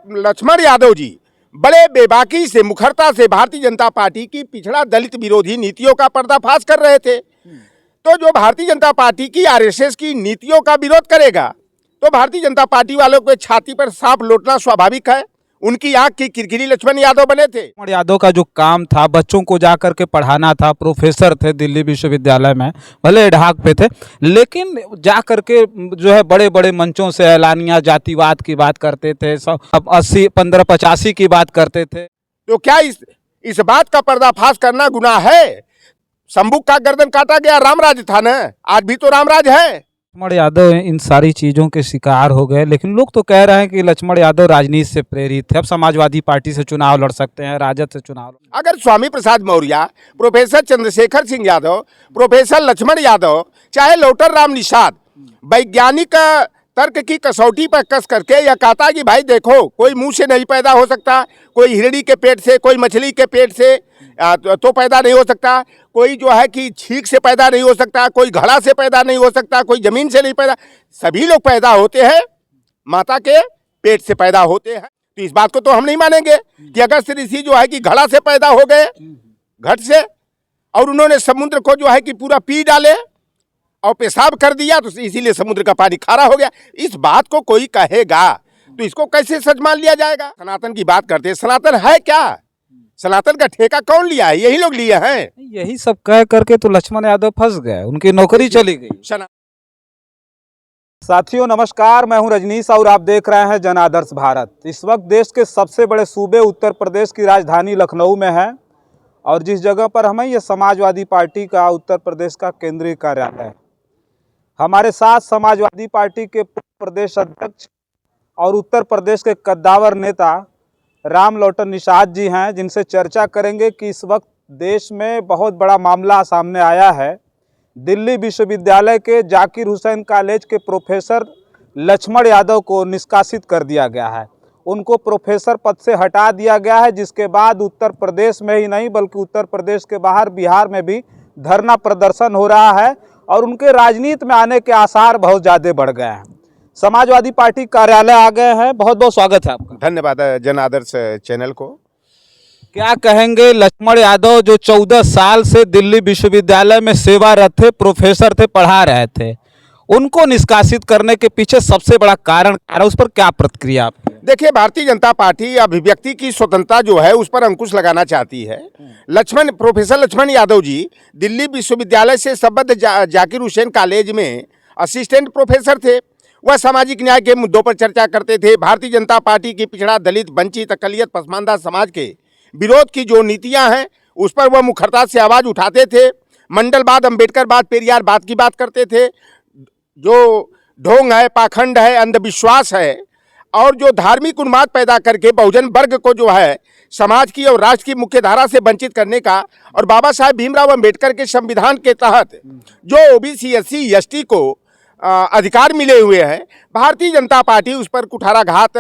लक्ष्मण यादव जी बड़े बेबाकी से, मुखरता से भारतीय जनता पार्टी की पिछड़ा दलित विरोधी नीतियों का पर्दाफाश कर रहे थे। तो जो भारतीय जनता पार्टी की आरएसएस की नीतियों का विरोध करेगा तो भारतीय जनता पार्टी वालों के छाती पर सांप लौटना स्वाभाविक है। उनकी आंख की किरकिरी लक्ष्मण यादव बने थे। लक्ष्मण यादव का जो काम था, बच्चों को जा करके पढ़ाना था, प्रोफेसर थे दिल्ली विश्वविद्यालय में, भले ढाक पे थे, लेकिन जा करके जो है बड़े बड़े मंचों से ऐलानिया जातिवाद की बात करते थे, सब 80 1585 की बात करते थे। तो क्या इस बात का पर्दाफाश करना गुनाह है? शंभुक का गर्दन काटा गया रामराज था ना, आज भी तो रामराज है। लक्ष्मण यादव इन सारी चीज़ों के शिकार हो गए, लेकिन लोग तो कह रहे हैं कि लक्ष्मण यादव राजनीति से प्रेरित थे, अब समाजवादी पार्टी से चुनाव लड़ सकते हैं, राजद से चुनाव। अगर स्वामी प्रसाद मौर्य, प्रोफेसर चंद्रशेखर सिंह यादव, प्रोफेसर लक्ष्मण यादव, चाहे लोटर राम निषाद वैज्ञानिक तर्क की कसौटी पर कस करके यह कहता कि भाई देखो, कोई मुंह से नहीं पैदा हो सकता, कोई हिरणी के पेट से, कोई मछली के पेट से तो पैदा नहीं हो सकता, कोई जो है कि छींक से पैदा नहीं हो सकता, कोई घड़ा से पैदा नहीं हो सकता, कोई जमीन से नहीं पैदा, सभी लोग पैदा होते हैं माता के पेट से पैदा होते हैं। तो इस बात को तो हम नहीं मानेंगे कि अगस्त ऋषि जो है कि घड़ा से पैदा हो गए, घट से, और उन्होंने समुद्र को जो है कि पूरा पी डाले और पेशाब कर दिया, तो इसीलिए समुद्र का पानी खारा हो गया। इस बात को कोई कहेगा तो इसको कैसे सच मान लिया जाएगा? सनातन की बात करते हैं, सनातन है क्या? सनातन का ठेका कौन लिया है? यही लोग लिए हैं। यही सब कह करके तो लक्ष्मण यादव फंस गए, उनकी नौकरी चली गई। साथियों नमस्कार, मैं हूं रजनीश और आप देख रहे हैं जन आदर्श भारत। इस वक्त देश के सबसे बड़े सूबे उत्तर प्रदेश की राजधानी लखनऊ में है और जिस जगह पर हमें ये समाजवादी पार्टी का उत्तर प्रदेश का केंद्रीय कार्यालय है। हमारे साथ समाजवादी पार्टी के प्रदेश अध्यक्ष और उत्तर प्रदेश के कद्दावर नेता राम लोटन निषाद जी हैं, जिनसे चर्चा करेंगे कि इस वक्त देश में बहुत बड़ा मामला सामने आया है। दिल्ली विश्वविद्यालय के जाकिर हुसैन कॉलेज के प्रोफेसर लक्ष्मण यादव को निष्कासित कर दिया गया है, उनको प्रोफेसर पद से हटा दिया गया है, जिसके बाद उत्तर प्रदेश में ही नहीं बल्कि उत्तर प्रदेश के बाहर बिहार में भी धरना प्रदर्शन हो रहा है और उनके राजनीति में आने के आसार बहुत ज़्यादा बढ़ गए हैं। समाजवादी पार्टी कार्यालय आ गए हैं, बहुत बहुत स्वागत है आपका। धन्यवाद जन आदर्श चैनल को। क्या कहेंगे, लक्ष्मण यादव जो 14 साल से दिल्ली विश्वविद्यालय में सेवारत थे, प्रोफेसर थे, पढ़ा रहे थे, उनको निष्कासित करने के पीछे सबसे बड़ा कारण उस पर क्या प्रतिक्रिया आपकी? देखिए, भारतीय जनता पार्टी अभिव्यक्ति की स्वतंत्रता जो है उस पर अंकुश लगाना चाहती है। प्रोफेसर लक्ष्मण यादव जी दिल्ली विश्वविद्यालय से संबद्ध जाकिर हुसैन कॉलेज में असिस्टेंट प्रोफेसर थे। वह सामाजिक न्याय के मुद्दों पर चर्चा करते थे। भारतीय जनता पार्टी की पिछड़ा, दलित, वंचित, अकलियत, पसमानदा समाज के विरोध की जो नीतियां हैं उस पर वह मुखरता से आवाज़ उठाते थे। मंडलवाद, अम्बेडकरवाद, पेरियारवाद की बात करते थे। जो ढोंग है, पाखंड है, अंधविश्वास है और जो धार्मिक उन्माद पैदा करके बहुजन वर्ग को जो है समाज की और राष्ट्र की मुख्य धारा से वंचित करने का, और बाबा साहेब भीमराव अंबेडकर के संविधान के तहत जो ओबीसी, एससी, एसटी को अधिकार मिले हुए हैं, भारतीय जनता पार्टी उस पर कुठाराघात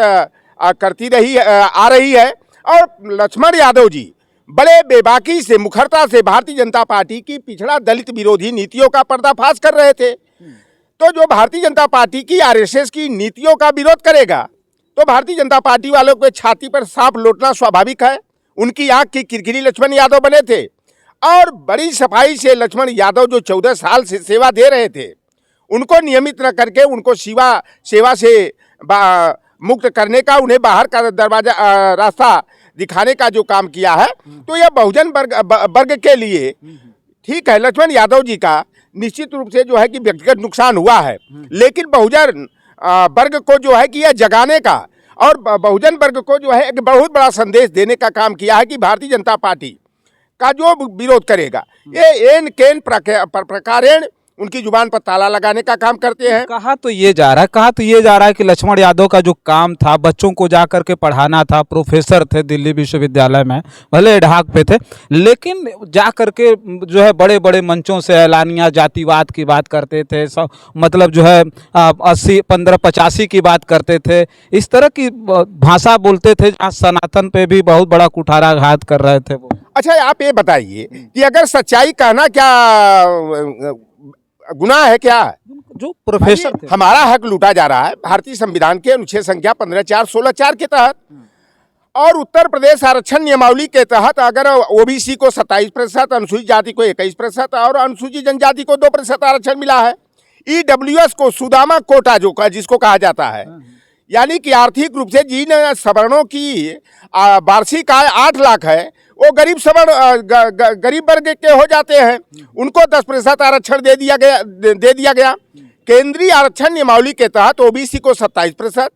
करती आ रही है। और लक्ष्मण यादव जी बड़े बेबाकी से, मुखरता से भारतीय जनता पार्टी की पिछड़ा दलित विरोधी नीतियों का पर्दाफाश कर रहे थे। तो जो भारतीय जनता पार्टी की आरएसएस की नीतियों का विरोध करेगा तो भारतीय जनता पार्टी वालों के छाती पर सांप लौटना स्वाभाविक है। उनकी आंख की किरकिरी लक्ष्मण यादव बने थे और बड़ी सफाई से लक्ष्मण यादव जो 14 साल से सेवा दे रहे थे, उनको नियमित न करके उनको सेवा से मुक्त करने का, उन्हें बाहर का दरवाजा रास्ता दिखाने का जो काम किया है, तो यह बहुजन वर्ग के लिए ठीक है। लक्ष्मण यादव जी का निश्चित रूप से जो है कि व्यक्तिगत नुकसान हुआ है, लेकिन बहुजन वर्ग को जो है कि यह जगाने का और बहुजन वर्ग को जो है एक बहुत बड़ा संदेश देने का काम किया है कि भारतीय जनता पार्टी का जो विरोध करेगा ये एन केन प्रकारेण उनकी जुबान पर ताला लगाने का काम करते हैं। कहा तो ये जा रहा है कि लक्ष्मण यादव का जो काम था, बच्चों को जा करके पढ़ाना था, प्रोफेसर थे दिल्ली विश्वविद्यालय में, भले ढाक पे थे, लेकिन जा करके जो है बड़े बड़े मंचों से ऐलानिया जातिवाद की बात करते थे, सब मतलब जो है 80 1585 की बात करते थे, इस तरह की भाषा बोलते थे जहाँ सनातन पे भी बहुत बड़ा कुठाराघात कर रहे थे वो। अच्छा, आप ये बताइए कि अगर सच्चाई कहना क्या गुनाह है क्या? जो प्रोफेसर थे। हमारा हक लूटा जा रहा है भारतीय संविधान के अनुच्छेद संख्या 15(4), 16(4) के तहत, और उत्तर प्रदेश आरक्षण नियमावली के तहत अगर ओबीसी को 27%, अनुसूचित जाति को 21% और अनुसूचित जनजाति को 2% आरक्षण मिला है। ईडब्ल्यूएस को सुदामा कोटा जो जिसको कहा जाता है, यानी कि आर्थिक रूप से जिन सवर्णों की वार्षिक आय 8 लाख है, वो गरीब सवर्ण गरीब वर्ग के हो जाते हैं, उनको 10% आरक्षण दे दिया गया। केंद्रीय आरक्षण नियमावली के तहत ओबीसी को 27%,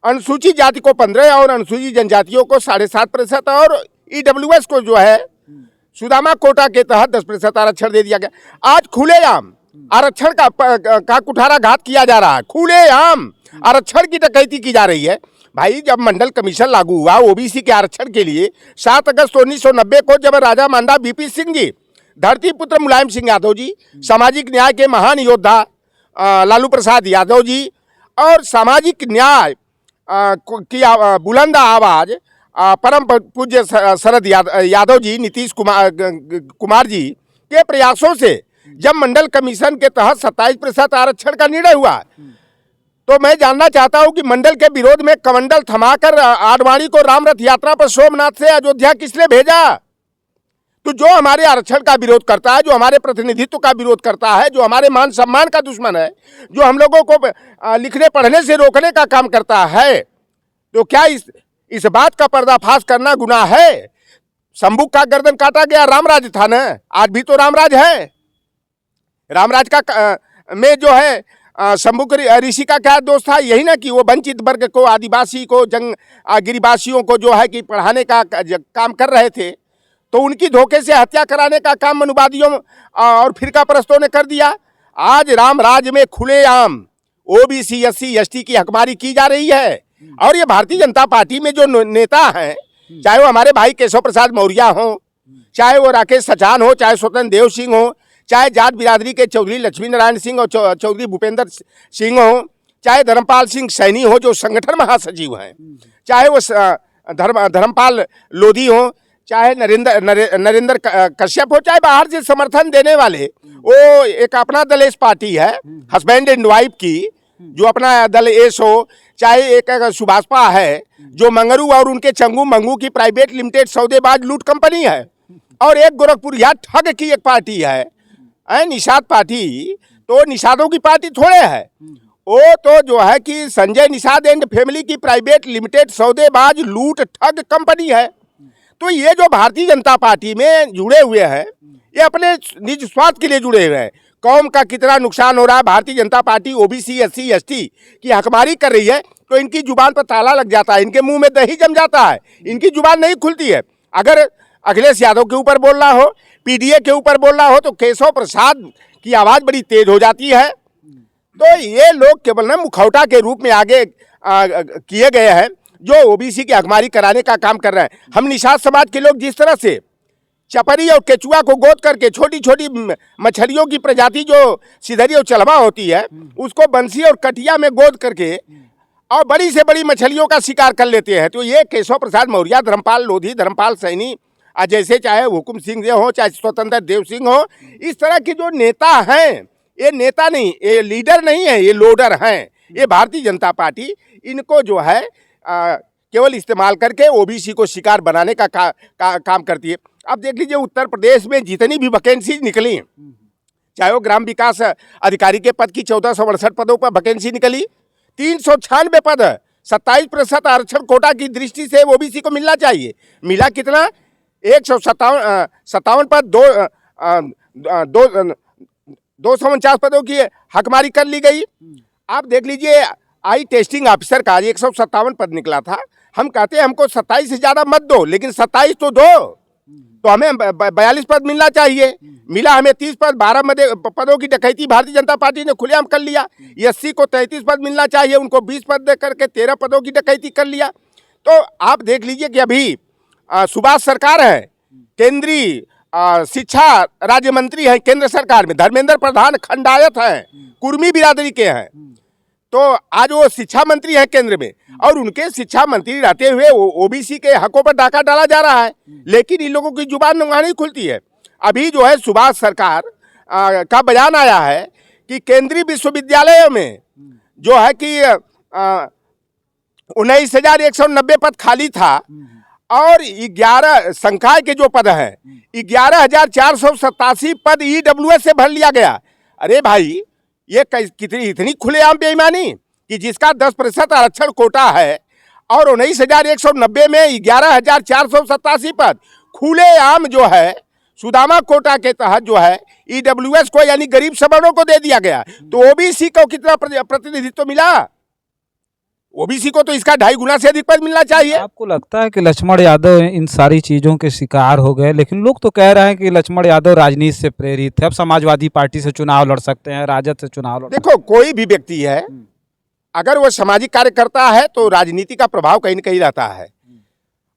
अनुसूचित जाति को 15% और अनुसूचित जनजातियों को 7.5% और ईडब्ल्यूएस को जो है सुदामा कोटा के तहत 10% आरक्षण दे दिया गया। आज खुलेआम आरक्षण का कुठाराघात किया जा रहा है, खुलेआम आरक्षण की डकैती की जा रही है। भाई, जब मंडल कमीशन लागू हुआ ओबीसी के आरक्षण के लिए 7 अगस्त 1990 को, जब राजा मांडा बीपी सिंह जी, धरती पुत्र मुलायम सिंह यादव जी, सामाजिक न्याय के महान योद्धा लालू प्रसाद यादव जी और सामाजिक न्याय की बुलंद आवाज परम पूज्य शरद यादव जी, नीतीश कुमार जी के प्रयासों से जब मंडल कमीशन के तहत 27% आरक्षण का निर्णय हुआ, तो मैं जानना चाहता हूं कि मंडल के विरोध में कमंडल थमाकर आडवाणी को राम रथ यात्रा पर सोमनाथ से अयोध्या किसने भेजा? तो जो हमारे आरक्षण का विरोध करता है, जो हमारे प्रतिनिधित्व का विरोध करता है, जो हमारे मान सम्मान का दुश्मन है, जो हम लोगों को लिखने पढ़ने से रोकने का काम करता है, तो क्या इस बात का पर्दाफाश करना गुनाह है? शंभू का गर्दन काटा गया रामराज था ना, आज भी तो रामराज है। रामराज का में जो है शंभू ऋषि का क्या दोष था? यही ना कि वो वंचित वर्ग को, आदिवासी को, गिरिवासियों को जो है कि पढ़ाने का काम कर रहे थे, तो उनकी धोखे से हत्या कराने का काम मनुवादियों और फिरका परस्तों ने कर दिया। आज रामराज में खुलेआम ओबीसी, एससी, एसटी की हकमारी की जा रही है। और ये भारतीय जनता पार्टी में जो नेता हैं, चाहे वो हमारे भाई केशव प्रसाद मौर्य हो, चाहे वो राकेश सचान हो, चाहे स्वतंत्र देव सिंह हो, चाहे जाट बिरादरी के चौधरी लक्ष्मी नारायण सिंह और चौधरी भूपेंद्र सिंह हो, चाहे धर्मपाल सिंह सैनी हो जो संगठन महासचिव हैं, चाहे वो धर्मपाल लोधी हो, चाहे नरेंद्र कश्यप हो, चाहे बाहर से समर्थन देने वाले, वो एक अपना दल एस पार्टी है, हस्बैंड एंड वाइफ की, जो अपना दल एस हो, चाहे एक सुभाषपा है जो मंगरू और उनके चंगू मंगू की प्राइवेट लिमिटेड सौदेबाज लूट कंपनी है, और एक गोरखपुरिया ठग की एक पार्टी है निषाद पार्टी। तो निषादों की पार्टी थोड़े है, वो तो जो है कि संजय निषाद एंड फैमिली की प्राइवेट लिमिटेड सौदेबाज लूट ठग कंपनी है। तो ये जो भारतीय जनता पार्टी में जुड़े हुए हैं, ये अपने निज स्वार्थ के लिए जुड़े हुए हैं। कौम का कितना नुकसान हो रहा है, Bharatiya Janata party OBC, SC, ST की हकमारी कर रही है, तो इनकी जुबान पर ताला लग जाता है, इनके मुंह में दही जम जाता है, इनकी जुबान नहीं खुलती है। अगर अखिलेश यादव के ऊपर बोलना हो, पीडीए के ऊपर बोलना हो, तो केशव प्रसाद की आवाज़ बड़ी तेज हो जाती है। तो ये लोग केवल ना मुखौटा के रूप में आगे किए गए हैं, जो ओबीसी की हकमारी कराने का काम कर रहे हैं। हम निषाद समाज के लोग जिस तरह से चपरी और केचुआ को गोद करके छोटी छोटी मछलियों की प्रजाति जो सिधरी और चलवा होती है, उसको बंसी और कटिया में गोद करके और बड़ी से बड़ी मछलियों का शिकार कर लेते हैं, तो ये केशव प्रसाद मौर्य, धर्मपाल लोधी, धर्मपाल सैनी, जैसे चाहे हुकुम सिंह हो, चाहे स्वतंत्र देव सिंह हो, इस तरह के जो नेता हैं, ये नेता नहीं, ये लीडर नहीं है, ये लोडर हैं। ये भारतीय जनता पार्टी इनको जो है केवल इस्तेमाल करके ओबीसी को शिकार बनाने का काम करती है। अब देख लीजिए उत्तर प्रदेश में जितनी भी वैकेंसी निकली, चाहे वो ग्राम विकास अधिकारी के पद की 1468 पदों पर वैकेंसी निकली, 396 पद, 27% आरक्षण कोटा की दृष्टि से ओबीसी को मिलना चाहिए। मिला कितना? 157 पद, 249 पदों की हकमारी कर ली गई। आप देख लीजिए आई टेस्टिंग ऑफिसर का 157 पद निकला था। हम कहते हैं हमको 27 से ज़्यादा मत दो, लेकिन 27 तो दो, तो हमें 42 पद मिलना चाहिए। मिला हमें 30 पद, 12 पदों की डकैती भारतीय जनता पार्टी ने खुलेआम कर लिया। एससी को 33 पद मिलना चाहिए, उनको 20 पद दे करके 13 पदों की डकैती कर लिया। तो आप देख लीजिए कि अभी सुभाष सरकार है, केंद्रीय शिक्षा राज्य मंत्री हैं केंद्र सरकार में, धर्मेंद्र प्रधान खंडायत हैं, कुर्मी बिरादरी के हैं, तो आज वो शिक्षा मंत्री हैं केंद्र में, और उनके शिक्षा मंत्री रहते हुए ओबीसी के हकों पर डाका डाला जा रहा है, लेकिन इन लोगों की जुबान वहाँ नहीं खुलती है। अभी जो है सुभाष सरकार का बयान आया है कि केंद्रीय विश्वविद्यालयों में जो है कि 19,190 पद खाली था और 11 संकाय के जो पद हैं 11,487 पद ईडब्ल्यूएस से भर लिया गया। अरे भाई ये कितनी इतनी खुलेआम बेईमानी कि जिसका 10% आरक्षण कोटा है और 19,190 में 11,487 पद खुलेआम जो है सुदामा कोटा के तहत जो है ईडब्ल्यूएस को यानी गरीब सवर्णों को दे दिया गया। तो ओबीसी को कितना प्रतिनिधित्व मिला? ओबीसी को तो इसका 2.5 गुना से अधिक पद मिलना चाहिए। आपको लगता है कि लक्ष्मण यादव इन सारी चीज़ों के शिकार हो गए? लेकिन लोग तो कह रहे हैं कि लक्ष्मण यादव राजनीति से प्रेरित है, अब समाजवादी पार्टी से चुनाव लड़ सकते हैं, राजद से चुनाव लड़। देखो कोई भी व्यक्ति है अगर वो सामाजिक कार्य करता है तो राजनीति का प्रभाव कहीं न कहीं रहता है,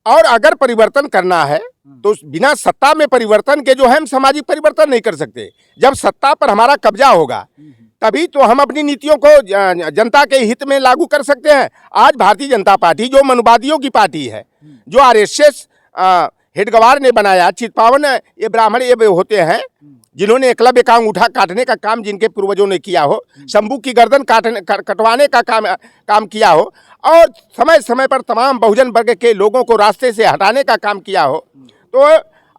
और अगर परिवर्तन करना है तो बिना सत्ता में परिवर्तन के जो है हम सामाजिक परिवर्तन नहीं कर सकते। जब सत्ता पर हमारा कब्जा होगा तभी तो हम अपनी नीतियों को जनता के हित में लागू कर सकते हैं। आज भारतीय जनता पार्टी जो मनुवादियों की पार्टी है, जो आरएसएस हेडगवार ने बनाया, चितपावन ये ब्राह्मण ये होते हैं जिन्होंने एकलव्य का अंगूठा काटने का काम जिनके पूर्वजों ने किया हो, शंभू की गर्दन कटवाने का काम किया हो, और समय समय पर तमाम बहुजन वर्ग के लोगों को रास्ते से हटाने का काम किया हो, तो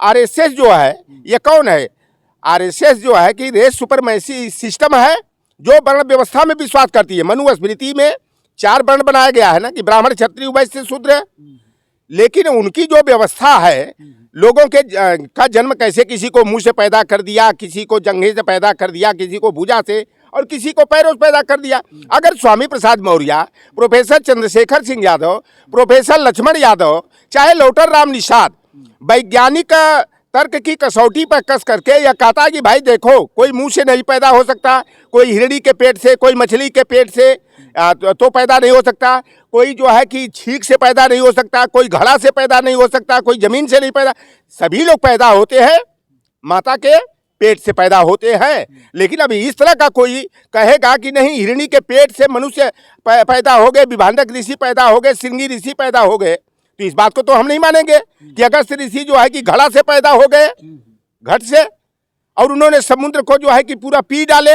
आरएसएस जो है ये कौन है? आरएसएस जो है कि रेस सुपरमेसी सिस्टम है जो वर्ण व्यवस्था में विश्वास करती है। मनुस्मृति में 4 वर्ण बनाया गया है ना कि ब्राह्मण क्षत्रिय वैश्य शूद्र, लेकिन उनकी जो व्यवस्था है लोगों के का जन्म कैसे किसी को मुंह से पैदा कर दिया, किसी को जंघे से पैदा कर दिया, किसी को भुजा से और किसी को पैरों से पैदा कर दिया। अगर स्वामी प्रसाद मौर्य, प्रोफेसर चंद्रशेखर सिंह यादव, प्रोफेसर लक्ष्मण यादव, चाहे लोटर राम निषाद वैज्ञानिक तर्क की कसौटी पर कस करके यह कहता कि भाई देखो कोई मुंह से नहीं पैदा हो सकता, कोई हिरणी के पेट से, कोई मछली के पेट से तो पैदा नहीं हो सकता, कोई जो है कि छींक से पैदा नहीं हो सकता, कोई घड़ा से पैदा नहीं हो सकता, कोई जमीन से नहीं पैदा, सभी लोग पैदा होते हैं माता के पेट से पैदा होते हैं। लेकिन अभी इस तरह का कोई कहेगा कि नहीं हिरणी के पेट से मनुष्य पैदा हो गए, विभांडक ऋषि पैदा हो गए, श्रृंगी ऋषि पैदा हो गए, तो इस बात को तो हम नहीं मानेंगे कि अगस्त ऋषि जो है कि घड़ा से पैदा हो गए, घट से, और उन्होंने समुद्र को जो है कि पूरा पी डाले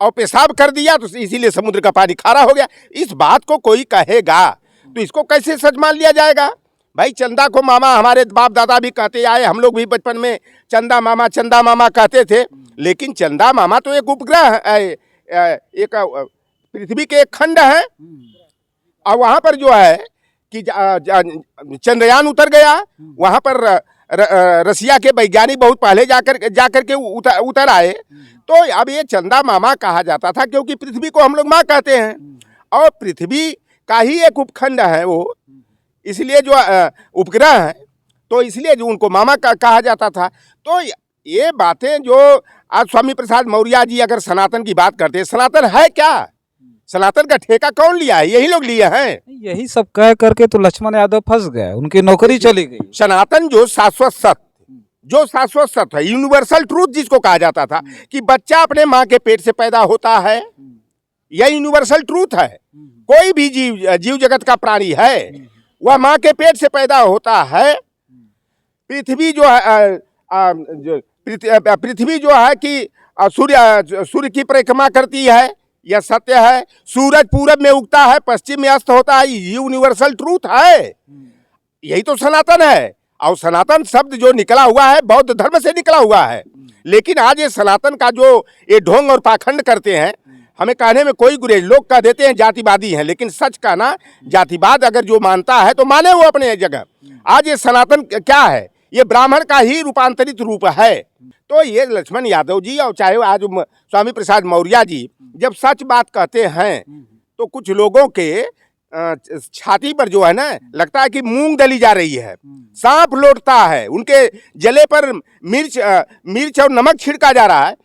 और पेशाब कर दिया तो इसीलिए समुद्र का पानी खारा हो गया। इस बात को कोई कहेगा तो इसको कैसे सच मान लिया जाएगा? भाई चंदा को मामा हमारे बाप दादा भी कहते आए, हम लोग भी बचपन में चंदा मामा कहते थे, लेकिन चंदा मामा तो एक उपग्रह है, एक पृथ्वी के एक खंड है, और वहाँ पर जो है कि चंद्रयान उतर गया, वहाँ पर रसिया के वैज्ञानिक बहुत पहले जाकर के उतर आए, तो अब ये चंदा मामा कहा जाता था क्योंकि पृथ्वी को हम लोग माँ कहते हैं और पृथ्वी का ही एक उपखंड है वो, इसलिए जो उपग्रह है तो इसलिए जो उनको मामा कहा जाता था। तो ये बातें जो आज स्वामी प्रसाद मौर्य जी अगर सनातन की बात करते हैं, सनातन है क्या? सनातन का ठेका कौन लिया है? यही लोग लिए हैं। यही सब कह करके तो लक्ष्मण यादव फंस गए, उनकी नौकरी चली गई। सनातन जो शाश्वत सत्य है, यूनिवर्सल ट्रूथ जिसको कहा जाता था कि बच्चा अपने माँ के पेट से पैदा होता है, यह यूनिवर्सल ट्रूथ है। कोई भी जीव जगत का प्राणी है वह माँ के पेट से पैदा होता है। पृथ्वी जो है कि सूर्य की परिक्रमा करती है, यह सत्य है। सूरज पूरब में उगता है, पश्चिम में अस्त होता है, ये यूनिवर्सल ट्रूथ है। यही तो सनातन है। और सनातन शब्द जो निकला हुआ है बौद्ध धर्म से निकला हुआ है, लेकिन आज ये सनातन का जो ये ढोंग और पाखंड करते हैं, हमें कहने में कोई गुरेज, लोग कह देते हैं जातिवादी हैं, लेकिन सच कहना जातिवाद अगर जो मानता है तो माने वो अपने जगह। आज ये सनातन क्या है? ये ब्राह्मण का ही रूपांतरित रूप है। तो ये लक्ष्मण यादव जी और चाहे आज स्वामी प्रसाद मौर्य जी जब सच बात कहते हैं तो कुछ लोगों के छाती पर जो है ना लगता है कि मूंग दली जा रही है, सांप लौटता है, उनके जले पर मिर्च और नमक छिड़का जा रहा है।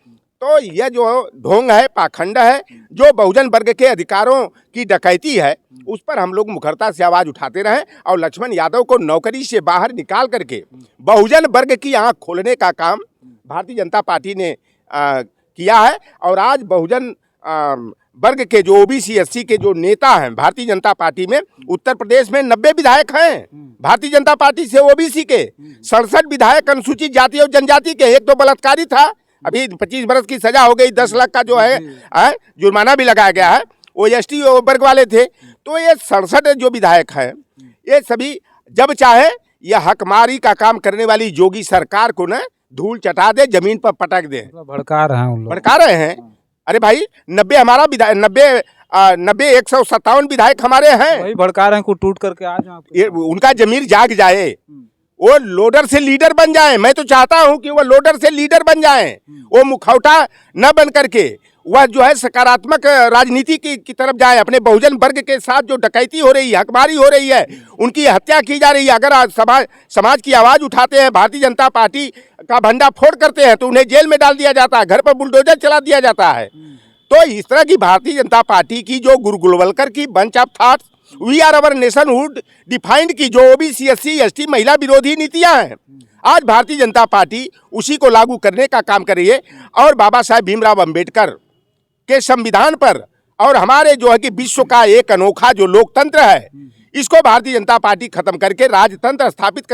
तो यह जो ढोंग है, पाखंड है, जो बहुजन वर्ग के अधिकारों की डकैती है, उस पर हम लोग मुखरता से आवाज उठाते रहे और लक्ष्मण यादव को नौकरी से बाहर निकाल करके बहुजन वर्ग की आंख खोलने का काम भारतीय जनता पार्टी ने किया है। और आज बहुजन वर्ग के जो ओबीसी एससी के जो नेता हैं भारतीय जनता पार्टी में, उत्तर प्रदेश में 90 विधायक हैं भारतीय जनता पार्टी से ओबीसी के, 67 विधायक अनुसूचित जाति और जनजाति के, एक तो बलात्कारी था अभी 25 बरस की सजा हो गई, 10 लाख का जो है जुर्माना भी लगाया गया है। वो एसटी वर्ग वाले थे। तो ये 67 जो विधायक हैं, ये सभी जब चाहे ये हकमारी का काम करने वाली योगी सरकार को ना धूल चटा दे, जमीन पर पटक दे। भड़का रहे हैं उन लोग, भड़का रहे हैं। अरे भाई 90 हमारा विधायक 90 157 विधायक हमारे हैं। वही भड़का रहे हैं, को टूट करके आ जाओ। ये उनका जमीर जाग जाए, वो लोडर से लीडर बन जाए। मैं तो चाहता हूं कि वो लोडर से लीडर बन जाए, वो मुखौटा न बन करके वह जो है सकारात्मक राजनीति की तरफ जाए। अपने बहुजन वर्ग के साथ जो डकैती हो रही है, हकमारी हो रही है, उनकी हत्या की जा रही है, अगर आज समाज की आवाज उठाते हैं, भारतीय जनता पार्टी का भंडा फोड़ करते हैं, तो उन्हें जेल में डाल दिया जाता है, घर पर बुलडोजर चला दिया जाता है। तो इस तरह की भारतीय जनता पार्टी की जो गुरु गोलवलकर की bunch of thoughts, we are our nationhood defined की जो ओबीसी एससी एसटी महिला विरोधी नीतियां हैं, आज भारतीय जनता पार्टी उसी को लागू करने का काम कर रही है। और बाबा साहेब भीमराव अंबेडकर के संविधान पर और हमारे जो है कि विश्व का एक अनोखा जो लोकतंत्र है, इसको भारतीय जनता पार्टी खत्म करके राजतंत्र स्थापित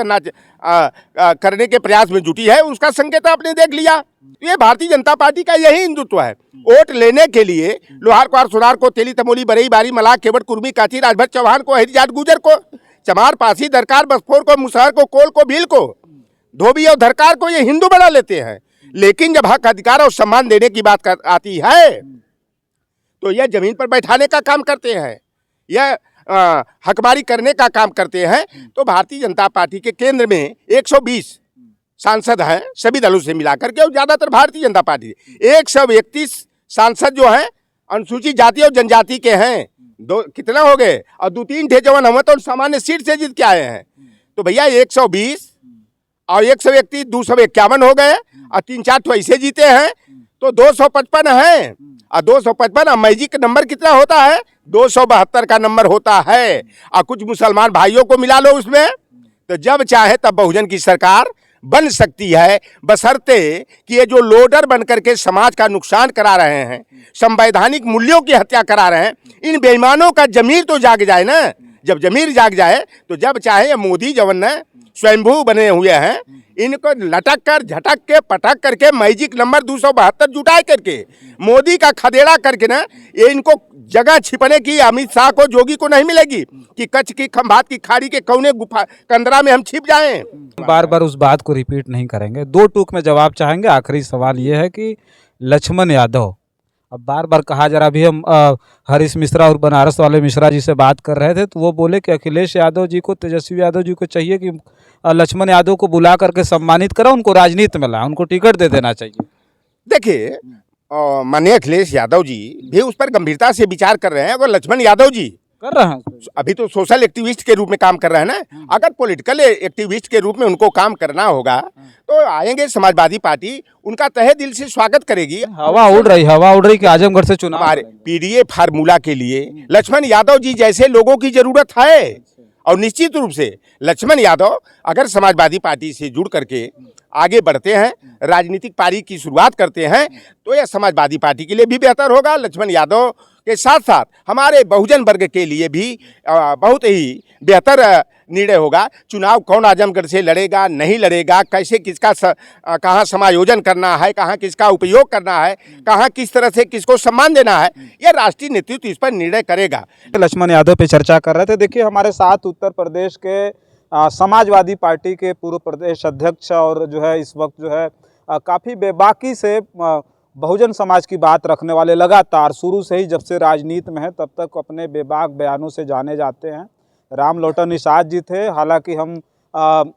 करने के प्रयास में जुटी है। उसका संकेत आपने देख लिया। ये भारतीय जनता पार्टी का यही हिंदुत्व है। वोट लेने के लिए लोहार कुआर सोनार को, तेली तमोली बरई बारी मलाह केवट कुर्मी काची राजभर चौहान को, हरिजाट गुजर को, चमार पासी दरकार बसफोर को, मुसहर को, कोल को, भील को, धोबी और धरकार को ये हिंदू बना लेते हैं। लेकिन जब हक अधिकार और सम्मान देने की बात आती है तो यह जमीन पर बैठाने का काम करते हैं, यह हकमारी करने का काम करते हैं। तो भारतीय जनता पार्टी के केंद्र में 120 सांसद हैं सभी दलों से मिलाकर के, और ज्यादातर भारतीय जनता पार्टी। 131 सांसद जो हैं अनुसूचित जाति और जनजाति के हैं। कितना हो गए? और 2-3 ठे जवन हम तो सामान्य सीट से जीत के आए हैं। तो भैया 120 और 131 251 हो गए, और 3-4 तो ऐसे जीते हैं, तो 255 है। और 255 मैजिक नंबर कितना होता है? 272 का नंबर होता है। और कुछ मुसलमान भाइयों को मिला लो उसमें, तो जब चाहे तब बहुजन की सरकार बन सकती है, बशर्ते कि ये जो लोडर बन करके समाज का नुकसान करा रहे हैं, संवैधानिक मूल्यों की हत्या करा रहे हैं, इन बेईमानों का जमीर तो जाग जाए ना। जब जमीर जाग जाए तो जब चाहे ये मोदी जवन स्वयंभू बने हुए हैं, इनको लटक कर झटक के पटक करके मैजिक नंबर 272 जुटाए करके मोदी का खदेड़ा करके ना, ये इनको जगह छिपने की अमित शाह को, जोगी को नहीं मिलेगी कि कच्छ की खंभात की खाड़ी के कौने गुफा कंदरा में हम छिप जाएं। बार बार उस बात को रिपीट नहीं करेंगे, 2 टूक में जवाब चाहेंगे। आखिरी सवाल ये है कि लक्ष्मण यादव, अब बार बार कहा जा रहा, अभी हम हरीश मिश्रा और बनारस वाले मिश्रा जी से बात कर रहे थे, तो वो बोले कि अखिलेश यादव जी को, तेजस्वी यादव जी को चाहिए कि लक्ष्मण यादव को बुला करके सम्मानित करा, उनको राजनीति में लाए, उनको टिकट दे देना चाहिए। देखिए माननीय अखिलेश यादव जी भी उस पर गंभीरता से विचार कर रहे हैं। अगर लक्ष्मण यादव जी कर रहे हैं, अभी तो सोशल एक्टिविस्ट के रूप में काम कर रहे हैं ना, अगर पॉलिटिकल एक्टिविस्ट के रूप में उनको काम करना होगा तो आएंगे। समाजवादी पार्टी उनका तहे दिल से स्वागत करेगी। हवा उड़ रही कि आजमगढ़ से चुनाव हमारे पीडीए फार्मूला के लिए लक्ष्मण यादव जी जैसे लोगों की जरूरत है। और निश्चित रूप से लक्ष्मण यादव अगर समाजवादी पार्टी से जुड़ करके आगे बढ़ते हैं, राजनीतिक पारी की शुरुआत करते हैं, तो यह समाजवादी पार्टी के लिए भी बेहतर होगा। लक्ष्मण यादव के साथ साथ हमारे बहुजन वर्ग के लिए भी बहुत ही बेहतर निर्णय होगा। चुनाव कौन आजमगढ़ से लड़ेगा, नहीं लड़ेगा, कैसे किसका कहाँ समायोजन करना है, कहाँ किसका उपयोग करना है, कहाँ किस तरह से किसको सम्मान देना है, यह राष्ट्रीय नेतृत्व इस पर निर्णय करेगा। लक्ष्मण यादव पे चर्चा कर रहे थे। देखिए हमारे साथ उत्तर प्रदेश के समाजवादी पार्टी के पूर्व प्रदेश अध्यक्ष और जो है इस वक्त जो है काफ़ी बेबाकी से बहुजन समाज की बात रखने वाले, लगातार शुरू से ही जब से राजनीति में है तब तक अपने बेबाक बयानों से जाने जाते हैं, रामलोटन निषाद जी थे। हालांकि हम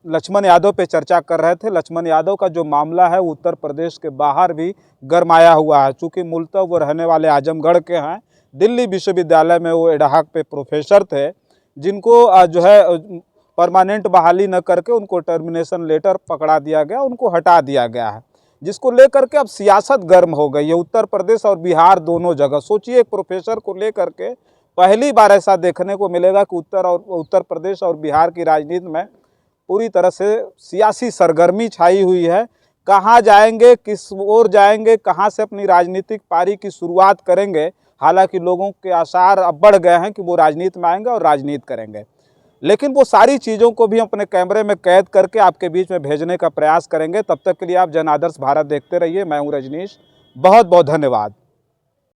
लक्ष्मण यादव पे चर्चा कर रहे थे। लक्ष्मण यादव का जो मामला है उत्तर प्रदेश के बाहर भी गरमाया हुआ है, चूँकि मूलतः वो रहने वाले आजमगढ़ के हैं। दिल्ली विश्वविद्यालय में वो एडहॉक पे प्रोफेसर थे, जिनको जो है परमानेंट बहाली न करके उनको टर्मिनेशन लेटर पकड़ा दिया गया, उनको हटा दिया गया है, जिसको लेकर के अब सियासत गर्म हो गई है उत्तर प्रदेश और बिहार दोनों जगह। सोचिए एक प्रोफेसर को लेकर के पहली बार ऐसा देखने को मिलेगा कि उत्तर प्रदेश और बिहार की राजनीति में पूरी तरह से सियासी सरगर्मी छाई हुई है। कहाँ जाएंगे, किस ओर जाएंगे, कहाँ से अपनी राजनीतिक पारी की शुरुआत करेंगे, हालांकि लोगों के आसार अब बढ़ गए हैं कि वो राजनीति में आएंगे और राजनीति करेंगे। लेकिन वो सारी चीज़ों को भी अपने कैमरे में कैद करके आपके बीच में भेजने का प्रयास करेंगे। तब तक के लिए आप जन आदर्श भारत देखते रहिए। मैं हूँ रजनीश, बहुत बहुत धन्यवाद।